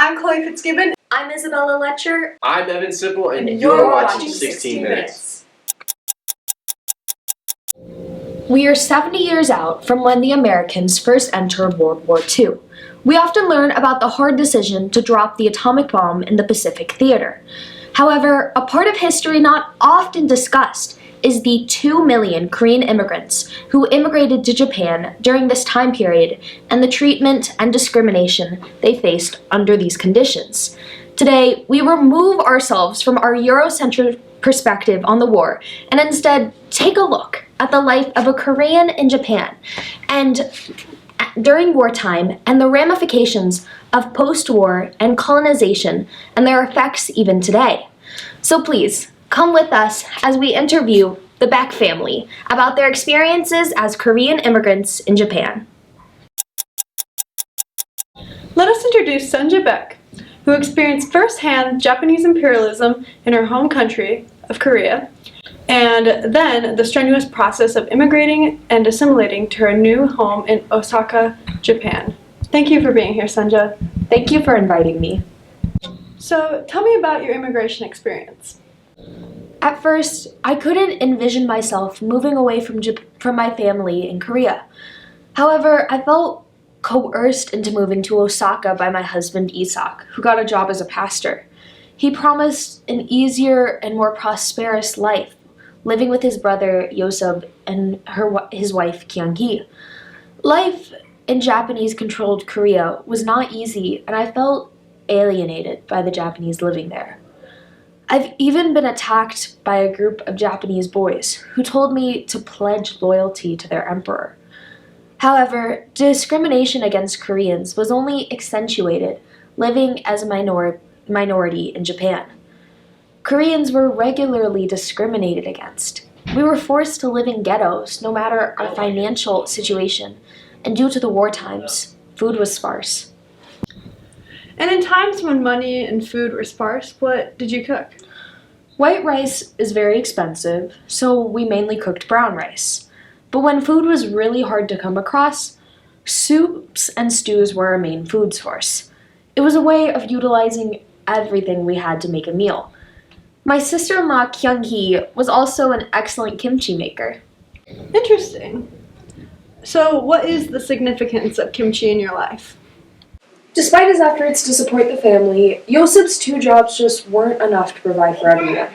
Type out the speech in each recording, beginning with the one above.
I'm Chloe Fitzgibbon. I'm Isabella Lecher. I'm Evan Sipple, and you're watching 16 Minutes. We are 70 years out from when the Americans first entered World War II. We often learn about the hard decision to drop the atomic bomb in the Pacific Theater. However, a part of history not often discussed is the 2 million Korean immigrants who immigrated to Japan during this time period and the treatment and discrimination they faced under these conditions. Today, we remove ourselves from our Eurocentric perspective on the war and instead take a look at the life of a Korean in Japan and during wartime and the ramifications of post-war and colonization and their effects even today. So please, come with us as we interview the Beck family about their experiences as Korean immigrants in Japan. Let us introduce Sunja Beck, who experienced firsthand Japanese imperialism in her home country of Korea, and then the strenuous process of immigrating and assimilating to her new home in Osaka, Japan. Thank you for being here, Sunja. Thank you for inviting me. So, tell me about your immigration experience. At first, I couldn't envision myself moving away from my family in Korea. However, I felt coerced into moving to Osaka by my husband Isak, who got a job as a pastor. He promised an easier and more prosperous life, living with his brother Yosub and his wife Kyung-hee. Life in Japanese-controlled Korea was not easy, and I felt alienated by the Japanese living there. I've even been attacked by a group of Japanese boys who told me to pledge loyalty to their emperor. However, discrimination against Koreans was only accentuated living as a minority in Japan. Koreans were regularly discriminated against. We were forced to live in ghettos no matter our financial situation, and due to the war times, food was sparse. And in times when money and food were sparse, what did you cook? White rice is very expensive, so we mainly cooked brown rice. But when food was really hard to come across, soups and stews were our main food source. It was a way of utilizing everything we had to make a meal. My sister-in-law Kyung-hee was also an excellent kimchi maker. Interesting. So, what is the significance of kimchi in your life? Despite his efforts to support the family, Yosip's 2 jobs just weren't enough to provide for everyone.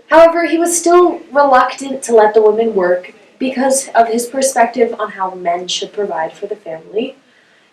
However, he was still reluctant to let the women work because of his perspective on how men should provide for the family.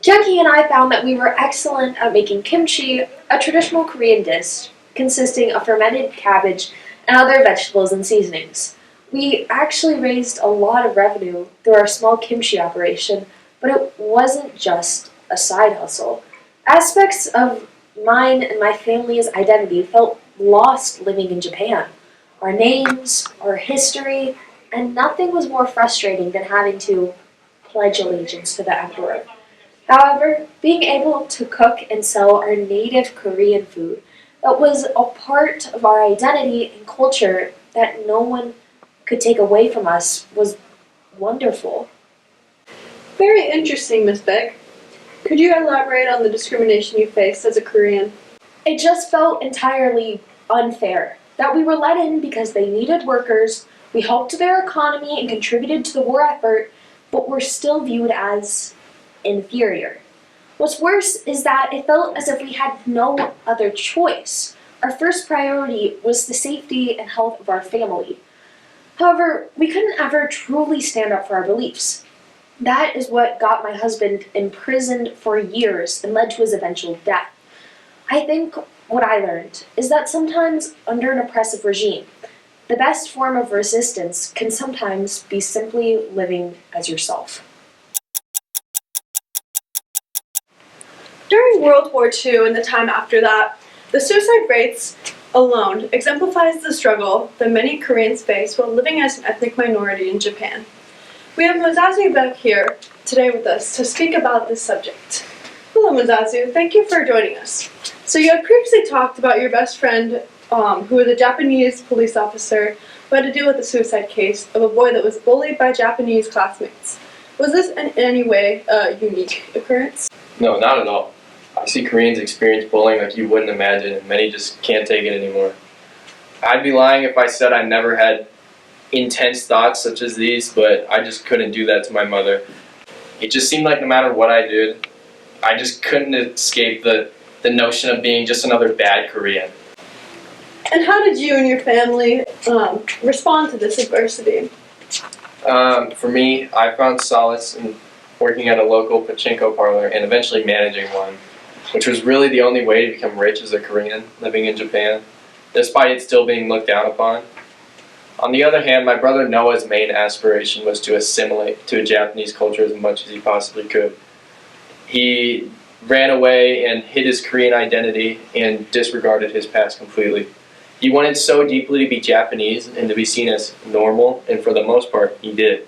Kyung-hee and I found that we were excellent at making kimchi, a traditional Korean dish consisting of fermented cabbage and other vegetables and seasonings. We actually raised a lot of revenue through our small kimchi operation, but it wasn't just a side hustle. Aspects of mine and my family's identity felt lost living in Japan. Our names, our history, and nothing was more frustrating than having to pledge allegiance to the emperor. However, being able to cook and sell our native Korean food that was a part of our identity and culture that no one could take away from us was wonderful. Very interesting, Miss Beck. Could you elaborate on the discrimination you faced as a Korean? It just felt entirely unfair that we were let in because they needed workers, we helped their economy and contributed to the war effort, but were still viewed as inferior. What's worse is that it felt as if we had no other choice. Our first priority was the safety and health of our family. However, we couldn't ever truly stand up for our beliefs. That is what got my husband imprisoned for years and led to his eventual death. I think what I learned is that sometimes under an oppressive regime, the best form of resistance can sometimes be simply living as yourself. During World War II and the time after that, the suicide rates alone exemplifies the struggle that many Koreans face while living as an ethnic minority in Japan. We have Muzazu Beck here today with us to speak about this subject. Hello, Muzazu. Thank you for joining us. So you had previously talked about your best friend, who was a Japanese police officer who had to deal with a suicide case of a boy that was bullied by Japanese classmates. Was this in any way a unique occurrence? No, not at all. I see Koreans experience bullying like you wouldn't imagine, and many just can't take it anymore. I'd be lying if I said I never had intense thoughts such as these, but I just couldn't do that to my mother. It just seemed like no matter what I did, I just couldn't escape the notion of being just another bad Korean. And how did you and your family respond to this adversity? For me, I found solace in working at a local pachinko parlor and eventually managing one, which was really the only way to become rich as a Korean living in Japan, despite it still being looked down upon. On the other hand, my brother Noah's main aspiration was to assimilate to a Japanese culture as much as he possibly could. He ran away and hid his Korean identity and disregarded his past completely. He wanted so deeply to be Japanese and to be seen as normal, and for the most part, he did.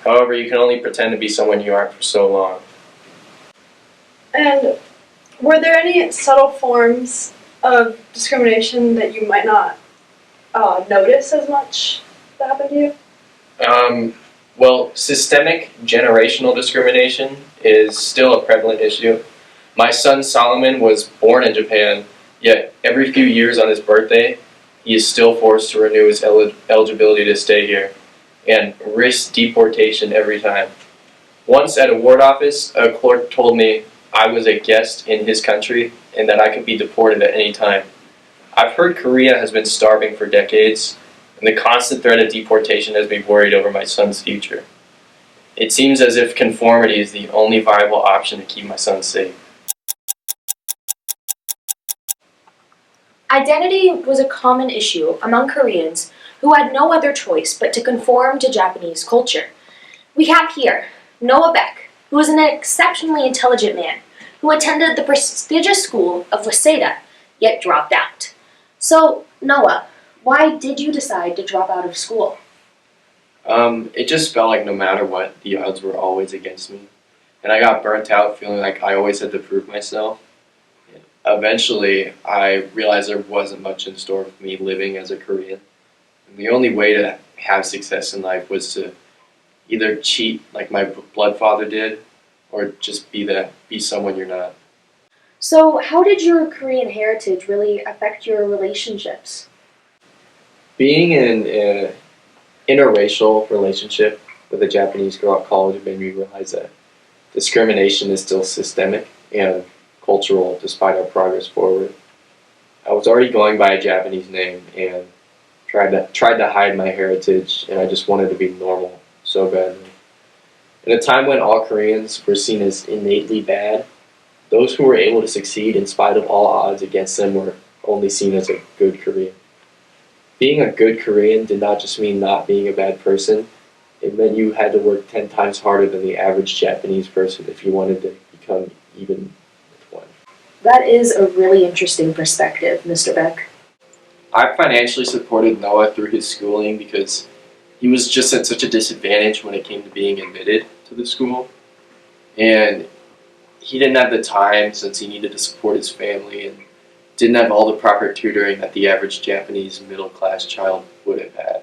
However, you can only pretend to be someone you aren't for so long. And were there any subtle forms of discrimination that you might not notice as much that happened to you? Well, systemic generational discrimination is still a prevalent issue. My son Solomon was born in Japan, yet every few years on his birthday, he is still forced to renew his eligibility to stay here and risks deportation every time. Once at a ward office, a clerk told me I was a guest in his country and that I could be deported at any time. I've heard Korea has been starving for decades, and the constant threat of deportation has me worried over my son's future. It seems as if conformity is the only viable option to keep my son safe. Identity was a common issue among Koreans who had no other choice but to conform to Japanese culture. We have here Noah Beck, who is an exceptionally intelligent man who attended the prestigious school of Waseda, yet dropped out. So, Noah, why did you decide to drop out of school? It just felt like no matter what, the odds were always against me. And I got burnt out feeling like I always had to prove myself. Eventually, I realized there wasn't much in store for me living as a Korean. And the only way to have success in life was to either cheat like my blood father did, or just be someone you're not. So, how did your Korean heritage really affect your relationships? Being in an interracial relationship with a Japanese girl at college made me realize that discrimination is still systemic and cultural despite our progress forward. I was already going by a Japanese name and tried to hide my heritage, and I just wanted to be normal so badly. In a time when all Koreans were seen as innately bad, those who were able to succeed in spite of all odds against them were only seen as a good Korean. Being a good Korean did not just mean not being a bad person, it meant you had to work 10 times harder than the average Japanese person if you wanted to become even with one. That is a really interesting perspective, Mr. Beck. I financially supported Noah through his schooling because he was just at such a disadvantage when it came to being admitted to the school. And he didn't have the time since he needed to support his family and didn't have all the proper tutoring that the average Japanese middle-class child would have had.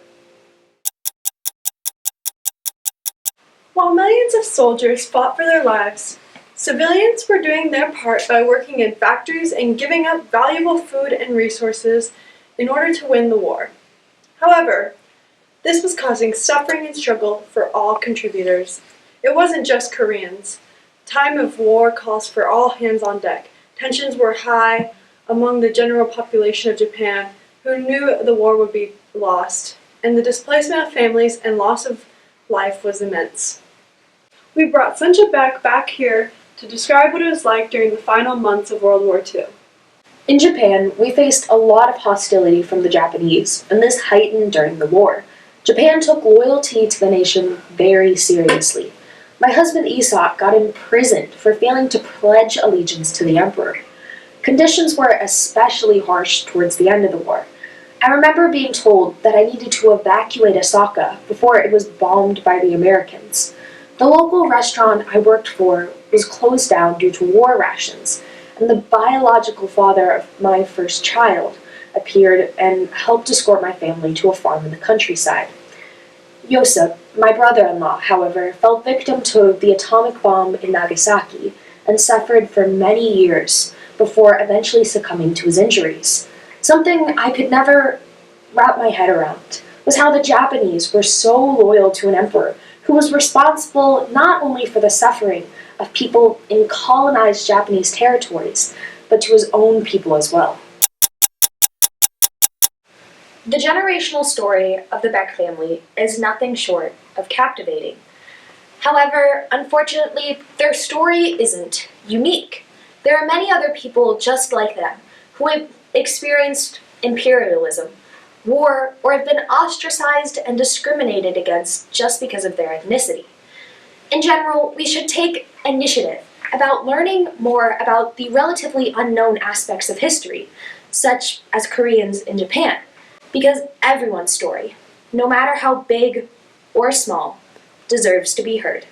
While millions of soldiers fought for their lives, civilians were doing their part by working in factories and giving up valuable food and resources in order to win the war. However, this was causing suffering and struggle for all contributors. It wasn't just Koreans. Time of war calls for all hands on deck. Tensions were high among the general population of Japan, who knew the war would be lost, and the displacement of families and loss of life was immense. We brought Sunja back here to describe what it was like during the final months of World War II. In Japan, we faced a lot of hostility from the Japanese, and this heightened during the war. Japan took loyalty to the nation very seriously. My husband Isak got imprisoned for failing to pledge allegiance to the emperor. Conditions were especially harsh towards the end of the war. I remember being told that I needed to evacuate Osaka before it was bombed by the Americans. The local restaurant I worked for was closed down due to war rations, and the biological father of my first child appeared and helped escort my family to a farm in the countryside. Yosef, my brother-in-law, however, fell victim to the atomic bomb in Nagasaki, and suffered for many years before eventually succumbing to his injuries. Something I could never wrap my head around was how the Japanese were so loyal to an emperor who was responsible not only for the suffering of people in colonized Japanese territories, but to his own people as well. The generational story of the Beck family is nothing short of captivating. However, unfortunately, their story isn't unique. There are many other people just like them who have experienced imperialism, war, or have been ostracized and discriminated against just because of their ethnicity. In general, we should take initiative about learning more about the relatively unknown aspects of history, such as Koreans in Japan, because everyone's story, no matter how big or small, deserves to be heard.